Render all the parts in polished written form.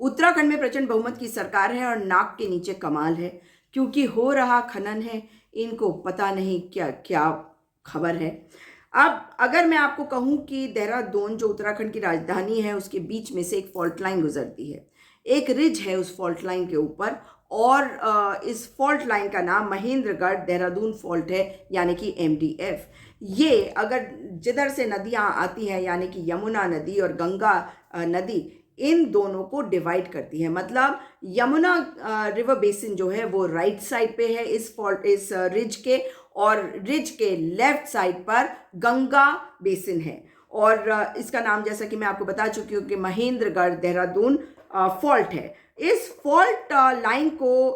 उत्तराखंड में प्रचंड बहुमत की सरकार है और नाक के नीचे कमाल है, क्योंकि हो रहा खनन है। इनको पता नहीं क्या क्या खबर है। अब अगर मैं आपको कहूं कि देहरादून जो उत्तराखंड की राजधानी है उसके बीच में से एक फॉल्ट लाइन गुजरती है, एक रिज है उस फॉल्ट लाइन के ऊपर, और इस फॉल्ट लाइन का नाम महेंद्रगढ़ देहरादून फॉल्ट है, यानी कि MDF। ये अगर जिधर से नदियां आती हैं, यानी कि यमुना नदी और गंगा नदी, इन दोनों को डिवाइड करती है। मतलब यमुना रिवर बेसिन जो है वो राइट साइड पे है इस रिज के, और रिज के लेफ्ट साइड पर गंगा बेसिन है। और इसका नाम, जैसा कि मैं आपको बता चुकी हूँ, कि महेंद्रगढ़ देहरादून फॉल्ट है। इस फॉल्ट लाइन को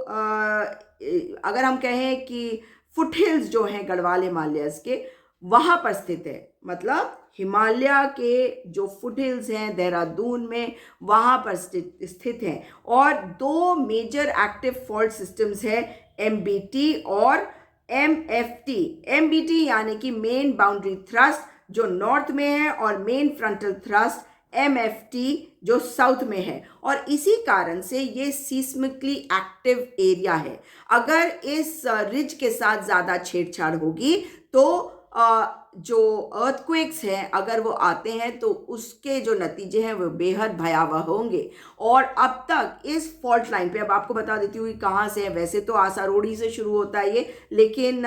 अगर हम कहें कि फुट हिल्स जो हैं गढ़वाल हिमालयस के, वहां पर स्थित है। मतलब हिमालय के जो फुट हिल्स हैं देहरादून में, वहां पर स्थित हैं। और दो मेजर एक्टिव फॉल्ट सिस्टम्स हैं, MBT और MFT। MBT यानी कि मेन बाउंड्री थ्रस्ट जो नॉर्थ में है, और मेन फ्रंटल थ्रस्ट MFT जो साउथ में है। और इसी कारण से ये सीस्मिकली एक्टिव एरिया है। अगर इस रिज के साथ ज़्यादा छेड़छाड़ होगी तो जो अर्थक्वेक्स हैं, अगर वो आते हैं तो उसके जो नतीजे हैं वो बेहद भयावह होंगे। और अब तक इस फॉल्ट लाइन पे, अब आपको बता देती हूँ कि कहाँ से है। वैसे तो आसारोड़ी से शुरू होता है ये, लेकिन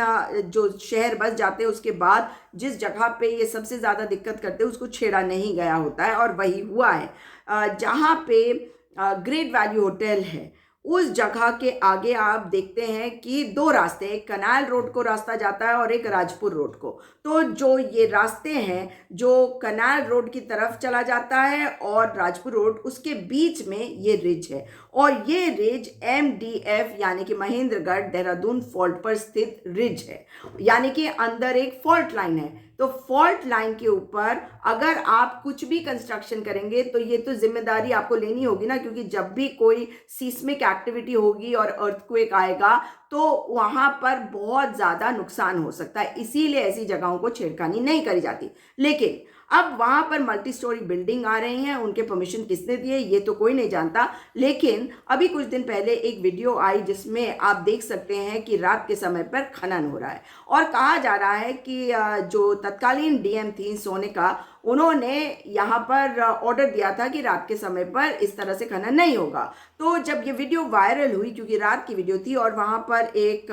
जो शहर बस जाते हैं उसके बाद जिस जगह पे ये सबसे ज़्यादा दिक्कत करते हैं उसको छेड़ा नहीं गया होता है, और वही हुआ है। जहाँ पे ग्रेट वैल्यू होटल है, उस जगह के आगे आप देखते हैं कि दो रास्ते, एक कनाल रोड को रास्ता जाता है और एक राजपुर रोड को। तो जो ये रास्ते हैं, जो कनाल रोड की तरफ चला जाता है और राजपुर रोड, उसके बीच में ये रिज है। और ये रिज MDF यानी कि महेंद्रगढ़ देहरादून फॉल्ट पर स्थित रिज है, यानी कि अंदर एक फॉल्ट लाइन है। तो फॉल्ट लाइन के ऊपर अगर आप कुछ भी कंस्ट्रक्शन करेंगे तो ये तो जिम्मेदारी आपको लेनी होगी ना, क्योंकि जब भी कोई सीस्मिक एक्टिविटी होगी और अर्थक्वेक आएगा तो वहां पर बहुत ज्यादा नुकसान हो सकता है। इसीलिए ऐसी जगहों को छेड़खानी नहीं करी जाती। लेकिन अब वहां पर मल्टी स्टोरी बिल्डिंग आ रही हैं, उनके परमिशन किसने दिए ये तो कोई नहीं जानता। लेकिन अभी कुछ दिन पहले एक वीडियो आई जिसमें आप देख सकते हैं कि रात के समय पर खनन हो रहा है, और कहा जा रहा है कि जो तत्कालीन DM थी सोनिका, उन्होंने यहाँ पर ऑर्डर दिया था कि रात के समय पर इस तरह से खनन नहीं होगा। तो जब ये वीडियो वायरल हुई, क्योंकि रात की वीडियो थी और वहाँ पर एक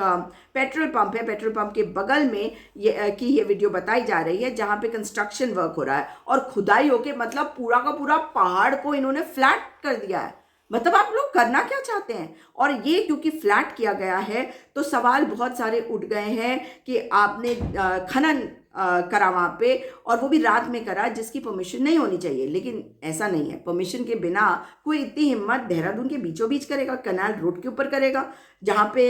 पेट्रोल पंप है, पेट्रोल पंप के बगल में ये वीडियो बताई जा रही है जहाँ पे कंस्ट्रक्शन वर्क हो रहा है, और खुदाई होके मतलब पूरा का पूरा पहाड़ को इन्होंने फ्लैट कर दिया है। मतलब आप लोग करना क्या चाहते हैं? और ये क्योंकि फ्लैट किया गया है तो सवाल बहुत सारे उठ गए हैं कि आपने खनन करा वहाँ पे, और वो भी रात में करा, जिसकी परमिशन नहीं होनी चाहिए। लेकिन ऐसा नहीं है, परमिशन के बिना कोई इतनी हिम्मत देहरादून के बीचों बीच करेगा, कनाल रोड के ऊपर करेगा, जहाँ पे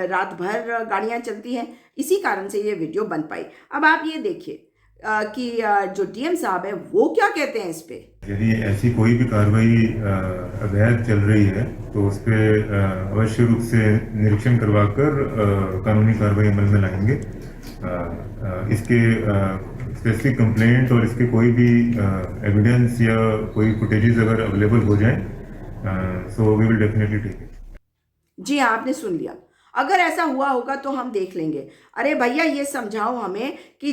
रात भर गाड़ियाँ चलती हैं। इसी कारण से ये वीडियो बन पाई। अब आप ये देखिए कि जो DM साहब है वो क्या कहते हैं इस पे। यदि ऐसी कोई भी कार्रवाई अवैध चल रही है तो उस पर अवश्य रूप से निरीक्षण करवाकर कानूनी कार्रवाई अमल में लाएंगे। इसके स्पेसिफिक कंप्लेंट और इसके कोई भी एविडेंस या कोई फुटेजेस अगर अवेलेबल हो जाए, so we will definitely take it. जी हाँ, आपने सुन लिया। अगर ऐसा हुआ होगा तो हम देख लेंगे। अरे भैया, ये समझाओ हमें कि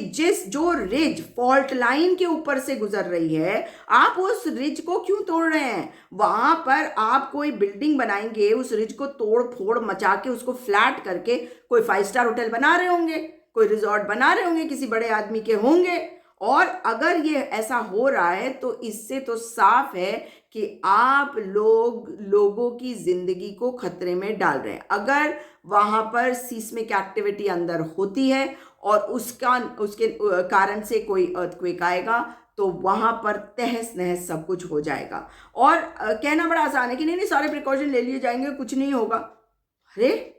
जो रिज फॉल्ट लाइन के ऊपर से गुजर रही है, आप उस रिज को क्यों तोड़ रहे हैं? वहां पर आप कोई बिल्डिंग बनाएंगे, उस रिज को तोड़ फोड़ मचा के उसको फ्लैट करके कोई 5 स्टार होटल बना रहे होंगे, कोई रिजॉर्ट बना रहे होंगे, किसी बड़े आदमी के होंगे। और अगर ये ऐसा हो रहा है तो इससे तो साफ है कि आप लोगों की जिंदगी को खतरे में डाल रहे हैं। अगर वहां पर सीस्मिक एक्टिविटी अंदर होती है और उसके कारण से कोई अर्थक्वेक आएगा तो वहां पर तहस नहस सब कुछ हो जाएगा। और कहना बड़ा आसान है कि नहीं नहीं सारे प्रिकॉशन ले लिए जाएंगे, कुछ नहीं होगा। अरे,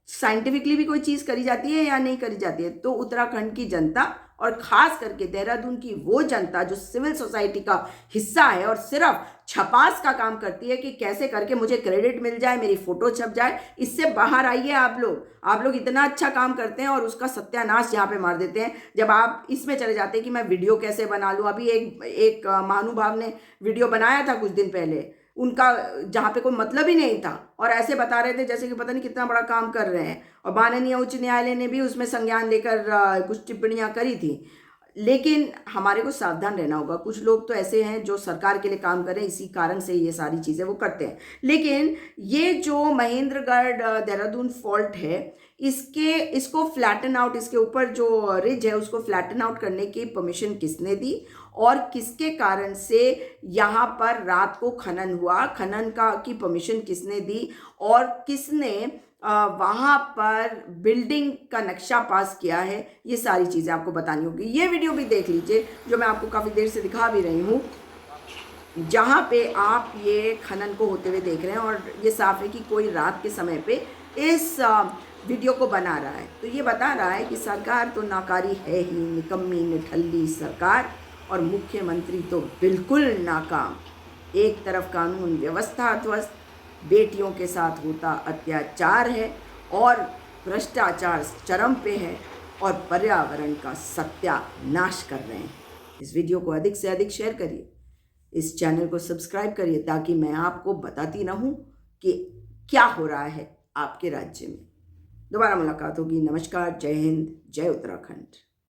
साइंटिफिकली भी कोई चीज करी जाती है या नहीं करी जाती है? तो उत्तराखंड की जनता और खास करके देहरादून की वो जनता जो सिविल सोसाइटी का हिस्सा है और सिर्फ छपास का काम करती है कि कैसे करके मुझे क्रेडिट मिल जाए, मेरी फोटो छप जाए, इससे बाहर आइए। आप लोग इतना अच्छा काम करते हैं और उसका सत्यानाश यहाँ पे मार देते हैं जब आप इसमें चले जाते हैं कि मैं वीडियो कैसे बना लूँ। अभी एक महानुभाव ने वीडियो बनाया था कुछ दिन पहले, उनका जहाँ पे कोई मतलब ही नहीं था, और ऐसे बता रहे थे जैसे कि पता नहीं कितना बड़ा काम कर रहे हैं। और माननीय उच्च न्यायालय ने भी उसमें संज्ञान लेकर कुछ टिप्पणियां करी थी। लेकिन हमारे को सावधान रहना होगा। कुछ लोग तो ऐसे हैं जो सरकार के लिए काम करें, इसी कारण से ये सारी चीज़ें वो करते हैं। लेकिन ये जो महेंद्रगढ़ देहरादून फॉल्ट है, इसको फ्लैटन आउट, इसके ऊपर जो रिज है उसको फ्लैटन आउट करने की परमिशन किसने दी और किसके कारण से यहाँ पर रात को खनन हुआ, खनन की परमिशन किसने दी और किसने वहाँ पर बिल्डिंग का नक्शा पास किया है, ये सारी चीज़ें आपको बतानी होगी। ये वीडियो भी देख लीजिए जो मैं आपको काफ़ी देर से दिखा भी रही हूँ, जहाँ पे आप ये खनन को होते हुए देख रहे हैं। और ये साफ है कि कोई रात के समय पे इस वीडियो को बना रहा है। तो ये बता रहा है कि सरकार तो नाकारी है ही, निकम्मी निठल्ली सरकार, और मुख्यमंत्री तो बिल्कुल नाकाम। एक तरफ कानून व्यवस्था ध्वस्त, बेटियों के साथ होता अत्याचार है और भ्रष्टाचार चरम पे है, और पर्यावरण का सत्यानाश कर रहे हैं। इस वीडियो को अधिक से अधिक शेयर करिए, इस चैनल को सब्सक्राइब करिए, ताकि मैं आपको बताती रहूं कि क्या हो रहा है आपके राज्य में। दोबारा मुलाकात होगी। नमस्कार, जय हिंद, जय उत्तराखंड।